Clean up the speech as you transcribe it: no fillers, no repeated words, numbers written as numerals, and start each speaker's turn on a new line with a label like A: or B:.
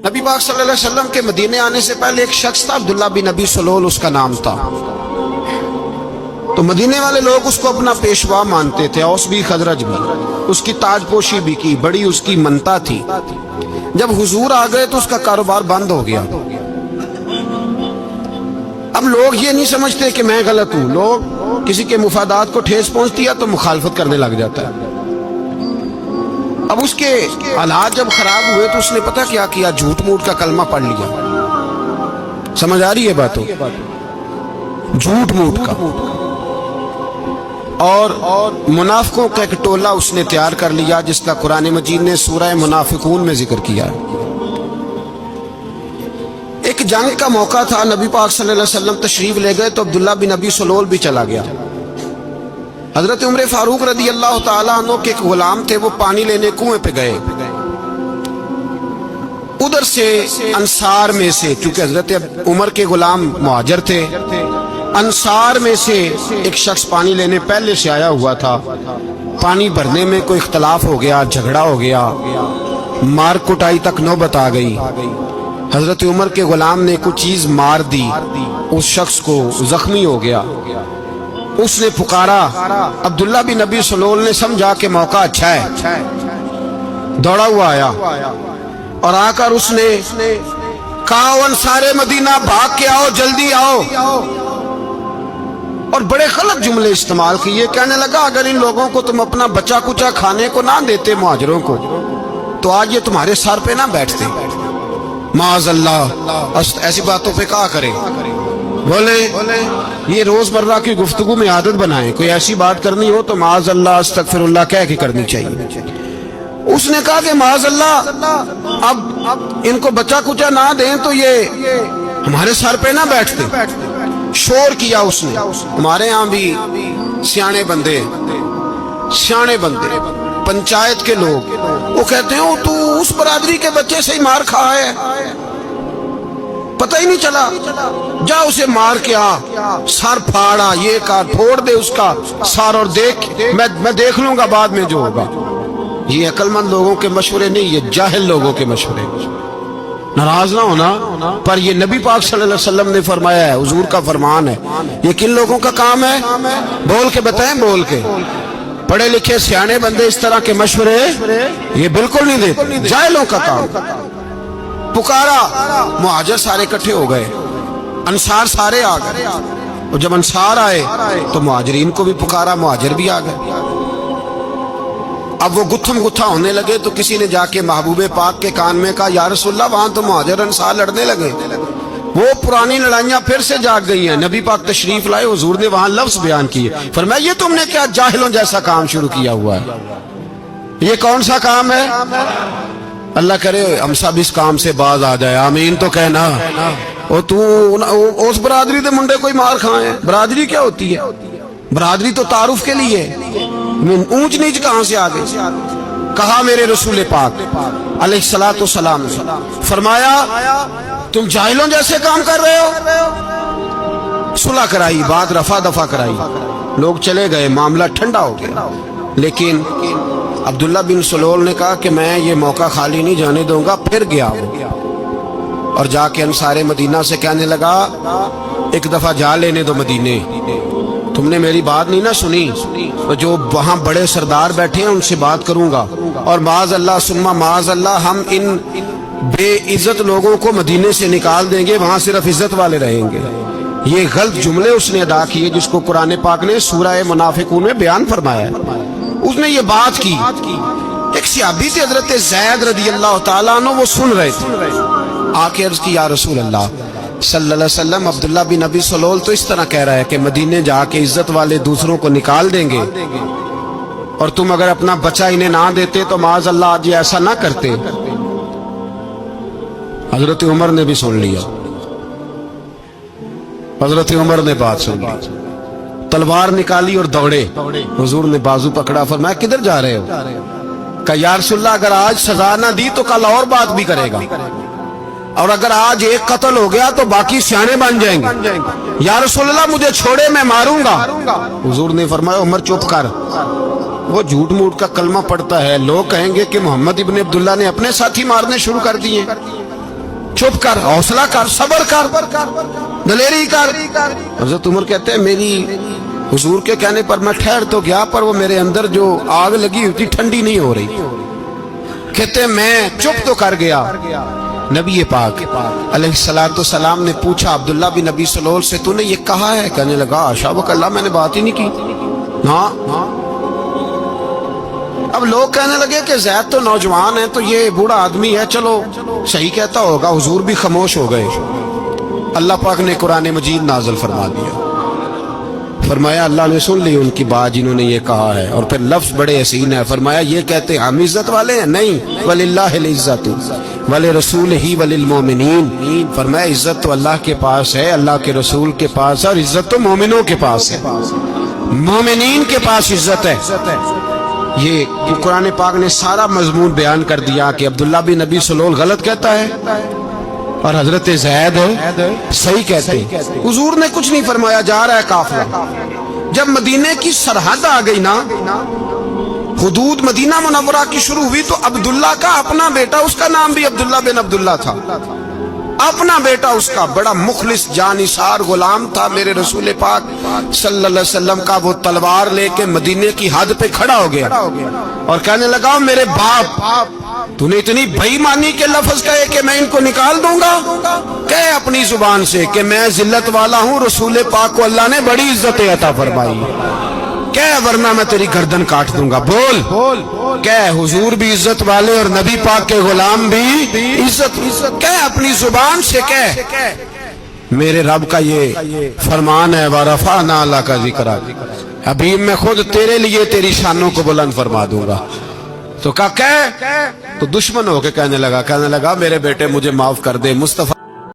A: نبی پاک صلی اللہ علیہ وسلم کے مدینے آنے سے پہلے ایک شخص تھا، عبداللہ بن ابی سلول اس کا نام تھا۔ تو مدینے والے لوگ اس کو اپنا پیشوا مانتے تھے، اوس بھی خزرج بھی، اس کی تاج پوشی بھی کی، بڑی اس کی منتا تھی۔ جب حضور آ گئے تو اس کا کاروبار بند ہو گیا۔ اب لوگ یہ نہیں سمجھتے کہ میں غلط ہوں، لوگ کسی کے مفادات کو ٹھیس پہنچتی ہے تو مخالفت کرنے لگ جاتا ہے۔ اب اس کے حالات جب خراب ہوئے تو اس نے پتہ کیا کیا، جھوٹ موٹ کا کلمہ پڑھ لیا۔ سمجھ آ رہی ہے باتوں؟ جھوٹ موٹ کا، اور منافقوں کا ایک ٹولہ اس نے تیار کر لیا، جس کا قرآن مجید نے سورہ منافقون میں ذکر کیا۔ ایک جنگ کا موقع تھا، نبی پاک صلی اللہ علیہ وسلم تشریف لے گئے تو عبداللہ بن ابی سلول بھی چلا گیا۔ حضرت عمر فاروق رضی اللہ تعالیٰ عنہ کے ایک غلام تھے، وہ پانی لینے کنویں پہ گئے۔ ادھر سے انصار میں سے، چونکہ حضرت عمر کے غلام مہاجر تھے، انصار میں سے ایک شخص پانی لینے پہلے سے آیا ہوا تھا۔ پانی بھرنے میں کوئی اختلاف ہو گیا، جھگڑا ہو گیا، مار کٹائی تک نوبت آ گئی۔ حضرت عمر کے غلام نے کچھ چیز مار دی، اس شخص کو زخمی ہو گیا۔ اس نے پکارا، عبداللہ بن ابی سلول نے سمجھا کہ موقع اچھا ہے، دوڑا ہوا آیا اور آ کر اس نے کہا، انصار مدینہ بھاگ کے آؤ، جلدی آؤ، اور بڑے غلط جملے استعمال کیے۔ کہنے لگا، اگر ان لوگوں کو تم اپنا بچا کچا کھانے کو نہ دیتے مہاجروں کو، تو آج یہ تمہارے سر پہ نہ بیٹھتے۔ معاذ اللہ، ایسی باتوں پہ کہا کرے، بولے یہ روز مرہ کی گفتگو میں عادت بنائیں، کوئی ایسی بات کرنی ہو تو معاذ اللہ استغفر اللہ کہہ کے کرنی چاہیے۔ اس نے کہا کہ معاذ اللہ، اب ان کو بچا کچا نہ دیں تو یہ ہمارے سر پہ نہ بیٹھتے۔ شور کیا اس نے۔ ہمارے ہاں بھی سیانے بندے پنچایت کے لوگ، وہ کہتے ہیں تو اس برادری کے بچے سے ہی مار کھا ہے، پتہ ہی نہیں چلا، جا اسے مار کے آ، سر پھاڑا، یہ کار پھوڑ دے اس کا سر، اور دیکھ میں دیکھ لوں گا بعد میں جو ہوگا۔ یہ عقل مند لوگوں کے مشورے نہیں، یہ جاہل لوگوں کے مشورے۔ ناراض نہ ہونا، پر یہ نبی پاک صلی اللہ علیہ وسلم نے فرمایا ہے، حضور کا فرمان ہے۔ یہ کن لوگوں کا کام ہے؟ بول کے بتائیں، بول کے۔ پڑھے لکھے سیانے بندے اس طرح کے مشورے یہ بالکل نہیں دیتے، جاہلوں کا کام۔ پکارا، مہاجر سارے اکٹھے ہو گئے، انصار سارے آ گئے، اور جب انصار آئے تو مہاجرین کو بھی پکارا، مہاجر بھی آ گئے۔ اب وہ گتھم گتھا ہونے لگے تو کسی نے جا کے محبوب پاک کے کان میں کہا، یا رسول اللہ، وہاں تو مہاجر انصار لڑنے لگے۔ وہ پرانی لڑائیاں پھر سے جاگ گئی ہیں۔ نبی پاک تشریف لائے، حضور نے وہاں لفظ بیان کیے، فرمایا یہ تم نے کیا جاہلوں جیسا کام شروع کیا ہوا ہے؟ یہ کون سا کام ہے؟ اللہ کرے ہم سب اس کام سے باز آ جائے، آمین تو کہنا۔ اور تو اس برادری دے منڈے کوئی مار کھائے؟ برادری کیا ہوتی ہے؟ برادری تو تعارف کے لیے، اونچ نیچ کہاں سے آگے؟ کہا میرے رسول پاک علیہ الصلوۃ والسلام نے، فرمایا تم جاہلوں جیسے کام کر رہے ہو۔ صلح کرائی، بات رفع دفع کرائی، لوگ چلے گئے، معاملہ ٹھنڈا ہو گیا۔ لیکن عبداللہ بن سلول نے کہا کہ میں یہ موقع خالی نہیں جانے دوں گا۔ پھر گیا وہ، اور جا کے انصار مدینہ سے کہنے لگا، ایک دفعہ جا لینے دو مدینے، تم نے میری بات نہیں نہ سنی، تو جو وہاں بڑے سردار بیٹھے ہیں ان سے بات کروں گا، اور معاذ اللہ ثم معاذ اللہ ہم ان بے عزت لوگوں کو مدینے سے نکال دیں گے، وہاں صرف عزت والے رہیں گے۔ یہ غلط جملے اس نے ادا کیے جس کو قرآن پاک نے سورہ منافقون میں بیان فرمایا ہے۔ اس نے یہ بات کی، ایک صحابی تھے حضرت زید رضی اللہ تعالیٰ عنہ، وہ سن رہے تھے، آ کے عرض کی، یا رسول اللہ صلی اللہ علیہ وسلم، عبداللہ بن ابی سلول تو اس طرح کہہ رہا ہے کہ مدینے جا کے عزت والے دوسروں کو نکال دیں گے، اور تم اگر اپنا بچہ انہیں نہ دیتے تو معاذ اللہ آج ایسا نہ کرتے۔ حضرت عمر نے بھی سن لیا، حضرت عمر نے بات سن لی، تلوار نکالی اور دوڑے۔ حضور نے بازو پکڑا، فرمایا کدھر جا رہے ہو؟ کہا یا رسول اللہ، اگر آج سزا نہ دی تو کل اور بات بھی کرے گا، اور اگر آج ایک قتل ہو گیا تو باقی سیانے بن جائیں گے۔ یا رسول اللہ مجھے چھوڑے، میں ماروں گا۔ حضور نے فرمایا عمر چپ کر، وہ جھوٹ موٹ کا کلمہ پڑھتا ہے، لوگ کہیں گے کہ محمد ابن عبداللہ نے اپنے ساتھی مارنے شروع کر دیے۔ چپ کر، حوصلہ کر، صبر کر، دلیری کر۔ حضرت عمر کہتے ہیں میری حضور کے کہنے پر میں ٹھہر تو گیا، پر وہ میرے اندر جو آگ لگی ہوئی تھی ٹھنڈی نہیں ہو رہی۔ کہتے ہیں میں چپ تو کر گیا۔ نبی پاک علیہ الصلوۃ والسلام نے پوچھا عبداللہ بن نبی سلول سے تو نے یہ کہا ہے؟ کہنے لگا حاشا وکلا میں نے بات ہی نہیں کی۔ ہاں اب لوگ کہنے لگے کہ زید تو نوجوان ہے تو یہ بوڑھا آدمی ہے، چلو صحیح کہتا ہوگا۔ حضور بھی خاموش ہو گئے۔ اللہ پاک نے قرآن مجید نازل فرما دیا، فرمایا اللہ نے سن لی ان کی بات جنہوں نے یہ کہا ہے، اور پھر لفظ بڑے حسین ہے، فرمایا یہ کہتے ہم عزت والے ہیں؟ نہیں، وَلِلَّهِ الْعِزَّةُ وَلِرَسُولِهِ وَلِلْمُؤْمِنِينَ، فرمایا عزت تو اللہ کے پاس ہے، اللہ کے رسول کے پاس ہے، اور عزت تو مومنوں کے پاس ہے، مومنین کے پاس عزت ہے۔ یہ قرآن پاک نے سارا مضمون بیان کر دیا کہ عبداللہ بن نبی سلول غلط کہتا ہے اور حضرت زید صحیح کہتے ہیں۔ حضور نے کچھ نہیں فرمایا، جا رہا ہے قافلہ۔ جب مدینے کی سرحد آ گئی نا، حدود مدینہ منورہ کی شروع ہوئی، تو عبداللہ کا اپنا بیٹا، اس کا نام بھی عبداللہ بن عبداللہ تھا، اپنا بیٹا اس کا بڑا مخلص جانثار غلام تھا میرے رسول پاک صلی اللہ علیہ وسلم کا، وہ تلوار لے کے مدینے کی حد پہ کھڑا ہو گیا اور کہنے لگا میرے باپ تو نے اتنی بے ایمانی کے لفظ کہے کہ میں ان کو نکال دوں گا؟ کہے اپنی زبان سے کہ میں ذلت والا ہوں، رسول پاک کو اللہ نے بڑی عزت عطا فرمائی، کہے ورنہ میں تیری گردن کاٹ دوں گا۔ بول کہے حضور بھی عزت والے اور نبی پاک کے غلام بھی عزت، کہے اپنی زبان سے کہے میرے رب کا یہ فرمان ہے وَرَفَعْنَا لَكَ ذِكْرَكَ، ابھی میں خود تیرے لیے تیری شانوں کو بلند فرما دوں گا۔ تو کہا تو دشمن ہو کے کہنے لگا میرے بیٹے مجھے معاف کر دے، مصطفیٰ